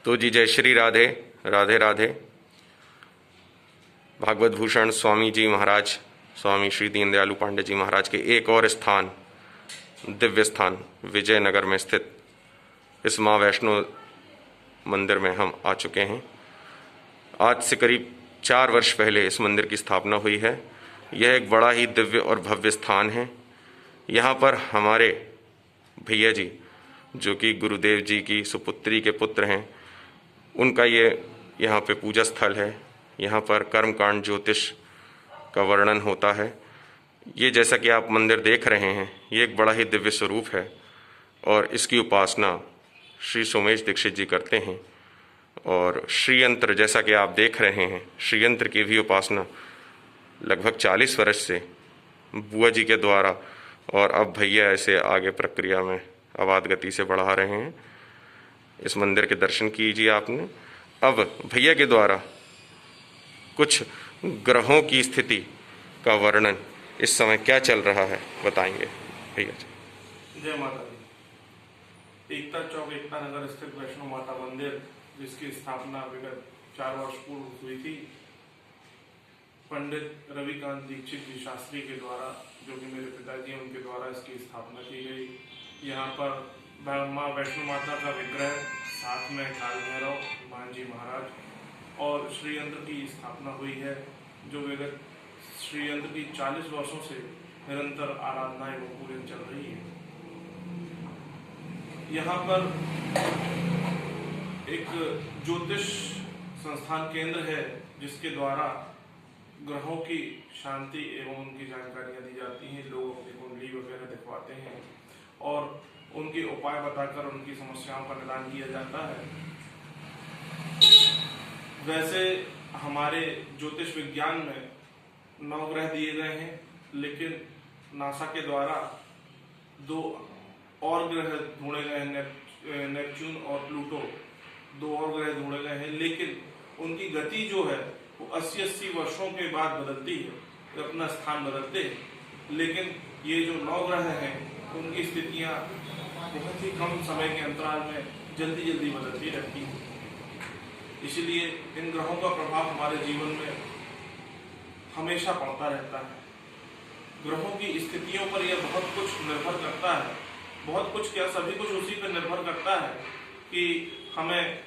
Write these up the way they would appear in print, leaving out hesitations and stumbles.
तो जी जय श्री राधे राधे राधे। भागवत भूषण स्वामी जी महाराज, स्वामी श्री दीनदयालु पांडे जी महाराज के एक और स्थान, दिव्य स्थान विजयनगर में स्थित इस माँ वैष्णो मंदिर में हम आ चुके हैं। आज से करीब 4 वर्ष पहले इस मंदिर की स्थापना हुई है। यह एक बड़ा ही दिव्य और भव्य स्थान है। यहाँ पर हमारे भैया जी, जो कि गुरुदेव जी की सुपुत्री के पुत्र हैं, उनका ये यहाँ पे पूजा स्थल है। यहाँ पर कर्मकांड ज्योतिष का वर्णन होता है। ये जैसा कि आप मंदिर देख रहे हैं, ये एक बड़ा ही दिव्य स्वरूप है और इसकी उपासना श्री सोमेश दीक्षित जी करते हैं। और श्रीयंत्र, जैसा कि आप देख रहे हैं, श्रीयंत्र की भी उपासना लगभग 40 वर्ष से बुआ जी के द्वारा, और अब भैया ऐसे आगे प्रक्रिया में अबाध गति से बढ़ा रहे हैं। इस मंदिर के दर्शन कीजिए आपने। अब भैया के द्वारा कुछ ग्रहों की स्थिति का वर्णन इस समय क्या चल रहा है बताएंगे भैया जी। जय माता दी। एकता चौक एकता नगर स्थित वैष्णो माता मंदिर, जिसकी स्थापना विगत 4 वर्ष पूर्व हुई थी, पंडित रविकांत दीक्षित जी शास्त्री के द्वारा, जो कि मेरे पिताजी हैं, उनके द्वारा इसकी स्थापना की गई। यहाँ पर माँ वैष्णो माता का विग्रह, साथ में काल भैरव, हनुमान जी महाराज और श्रीयंत्र की स्थापना हुई है, जो विगत श्रीयंत्र की 40 वर्षों से निरंतर आराधनाएं वो पूरी चल रही है। यहाँ पर एक ज्योतिष संस्थान केंद्र है, जिसके द्वारा ग्रहों की शांति एवं उनकी जानकारियां दी जाती हैं। लोग अपनी कुंडली वगैरह दिखवाते हैं और उनके उपाय बताकर उनकी समस्याओं का निदान किया जाता है। वैसे हमारे ज्योतिष विज्ञान में 9 ग्रह दिए गए हैं, लेकिन नासा के द्वारा 2 और ग्रह ढूंढे गए हैं, नेपच्यून और प्लूटो, 2 और ग्रह ढूंढे गए हैं, लेकिन उनकी गति जो है वो 80-80 वर्षों के बाद बदलती है, वे अपना स्थान बदलते हैं। लेकिन ये जो 9 ग्रह हैं, उनकी स्थितियां बहुत ही कम समय के अंतराल में जल्दी बदलती रहती हैं। इसलिए इन ग्रहों का प्रभाव हमारे जीवन में हमेशा पड़ता रहता है। ग्रहों की स्थितियों पर यह बहुत कुछ निर्भर करता है, बहुत कुछ क्या, सभी कुछ उसी पर निर्भर करता है कि हमें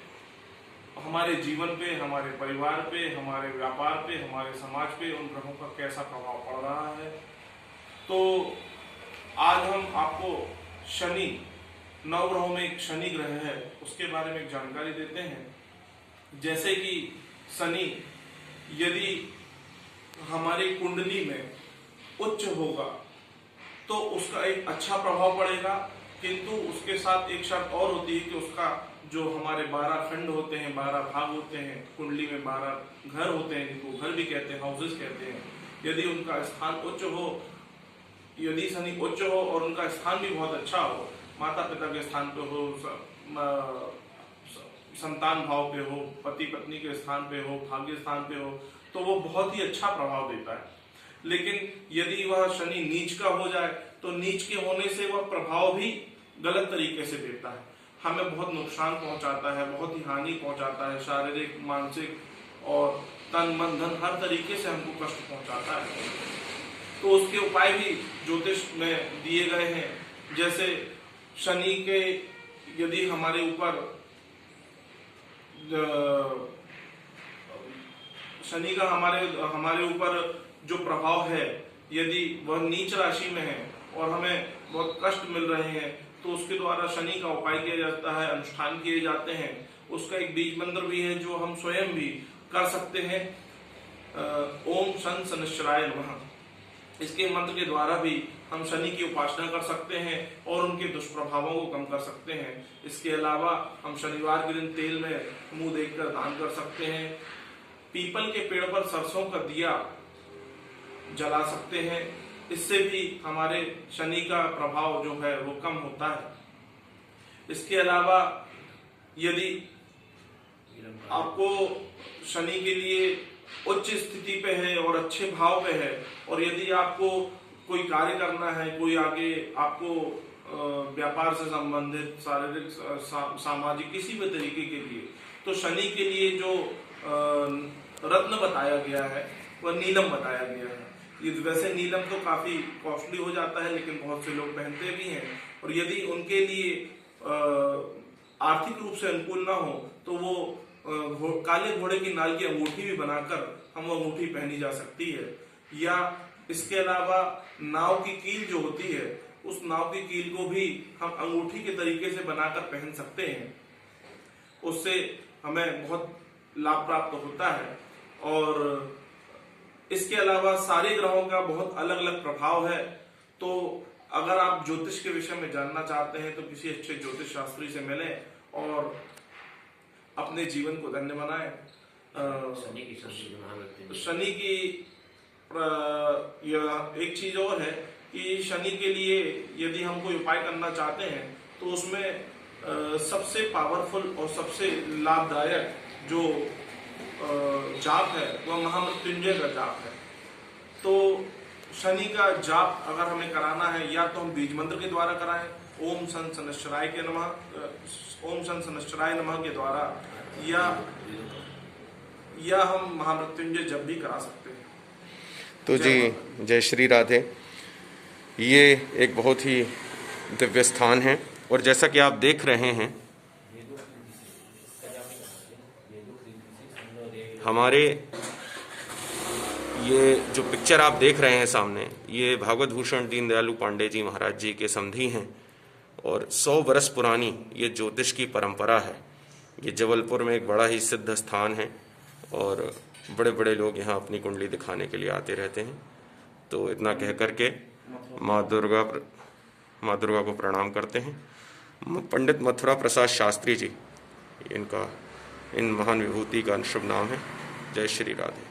हमारे जीवन पे, हमारे परिवार पे, हमारे व्यापार पे, हमारे समाज पे उन ग्रहों का कैसा प्रभाव पड़ रहा है। तो आज हम आपको शनि, 9 ग्रहों में एक शनि ग्रह है, उसके बारे में एक जानकारी देते हैं। जैसे कि शनि यदि हमारी कुंडली में उच्च होगा तो उसका एक अच्छा प्रभाव पड़ेगा, किंतु उसके साथ एक शर्त और होती है कि उसका जो हमारे 12 खंड होते हैं, 12 भाग होते हैं, कुंडली में 12 घर होते हैं, जिनको घर भी कहते हैं, हाउसेस कहते हैं, यदि उनका स्थान उच्च हो, यदि शनि उच्च हो और उनका स्थान भी बहुत अच्छा हो, माता पिता के स्थान पे हो, संतान भाव पे हो, पति पत्नी के स्थान पे हो, भाग्य स्थान पे हो, तो वो बहुत ही अच्छा प्रभाव देता है। लेकिन यदि वह शनि नीच का हो जाए तो नीच के होने से वह प्रभाव भी गलत तरीके से देता है, हमें बहुत नुकसान पहुंचाता है, बहुत ही हानि पहुंचाता है, शारीरिक, मानसिक और तन मन धन हर तरीके से हमको कष्ट पहुंचाता है। तो उसके उपाय भी ज्योतिष में दिए गए हैं। जैसे शनि के, यदि हमारे ऊपर शनि का हमारे ऊपर जो प्रभाव है, यदि वह नीच राशि में है और हमें बहुत कष्ट मिल रहे हैं, तो उसके द्वारा शनि का उपाय किया जाता है, अनुष्ठान किए जाते हैं। उसका एक बीज मंत्र भी है जो हम स्वयं भी कर सकते हैं, ओम शन शनिश्चराय नमः। इसके मंत्र के द्वारा भी हम शनि की उपासना कर सकते हैं और उनके दुष्प्रभावों को कम कर सकते हैं। इसके अलावा हम शनिवार के दिन तेल में मुंह देखकर दान कर सकते हैं। पीपल के पेड़ पर सरसों का दिया जला सकते हैं, इससे भी हमारे शनि का प्रभाव जो है वो कम होता है। इसके अलावा यदि आपको शनि के लिए उच्च स्थिति पे है और अच्छे भाव पे है, और यदि आपको कोई कार्य करना है, कोई आगे आपको व्यापार से संबंधित, शारीरिक, सामाजिक, किसी भी तरीके के लिए, तो शनि के लिए जो रत्न बताया गया है वह नीलम बताया गया है। ये वैसे नीलम तो काफी कॉस्टली हो जाता है, लेकिन बहुत से लोग पहनते भी हैं, और यदि उनके लिए आर्थिक रूप से अनुकूल ना हो तो वो काले घोड़े की नाल की अंगूठी भी बनाकर हम वो अंगूठी पहनी जा सकती है। या इसके अलावा नाव की कील जो होती है, उस नाव की कील को भी हम अंगूठी के तरीके से बनाकर पहन सकते हैं। उससे हमें बहुत लाभ प्राप्त होता है। और इसके अलावा सारे ग्रहों का बहुत अलग अलग प्रभाव है। तो अगर आप ज्योतिष के विषय में जानना चाहते हैं तो किसी अच्छे ज्योतिष शास्त्री से मिलें और अपने जीवन को धन्य बनाएं। शनि की एक चीज और है कि शनि के लिए यदि हम कोई उपाय करना चाहते हैं तो उसमें सबसे पावरफुल और सबसे लाभदायक जो जाप है वह महामृत्युंजय का जाप है। तो शनि का जाप अगर हमें कराना है, या तो हम बीज मंत्र के द्वारा कराएं, ओम सन शनैश्चराय के नमः, ओम सन शनैश्चराय नमः के द्वारा, या हम महामृत्युंजय जप भी करा सकते हैं। तो जी, जय श्री राधे। ये एक बहुत ही दिव्य स्थान है, और जैसा कि आप देख रहे हैं, हमारे ये जो पिक्चर आप देख रहे हैं सामने, ये भागवत भूषण दीनदयालु पांडे जी महाराज जी के समधी हैं, और 100 वर्ष पुरानी ये ज्योतिष की परंपरा है। ये जबलपुर में एक बड़ा ही सिद्ध स्थान है, और बड़े बड़े लोग यहाँ अपनी कुंडली दिखाने के लिए आते रहते हैं। तो इतना कह करके माँ दुर्गा को प्रणाम करते हैं। पंडित मथुरा प्रसाद शास्त्री जी, इन महान विभूति का शुभ नाम है। जय श्री राधे।